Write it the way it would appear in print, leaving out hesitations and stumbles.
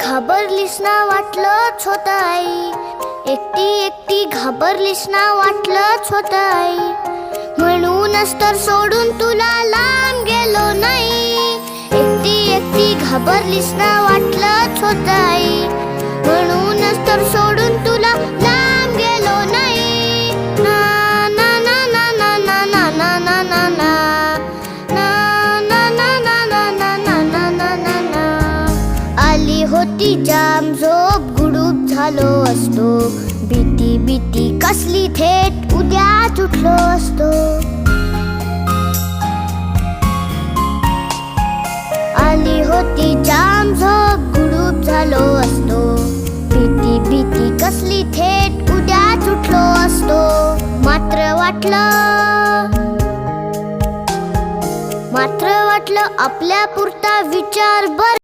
घाबरलीस ना वाटलंच होतं आई, एकटी एकटी घाबरलीस ना वाटलंच होतं आई, म्हणूनच तर सोडून तुला लांब गेलो नाही. एकटी एकटी घाबरलीस ना वाटलंच होतं आई, म्हणूनच तर सोडून तुला लांब गेलो नाही. ना ना ना ना ना ना ना ना ना ना ना आली होती जाम झोप, गुडूप झालो असतो, भीती भीती कसली थेट उद्याच उठलो असतो. आली होती जाम झोप, गुडूप झालो असतो, भीती भीती कसली थेट उद्याच उठलो असतो. मात्र वाटलं आपल्या पुरता विचार बर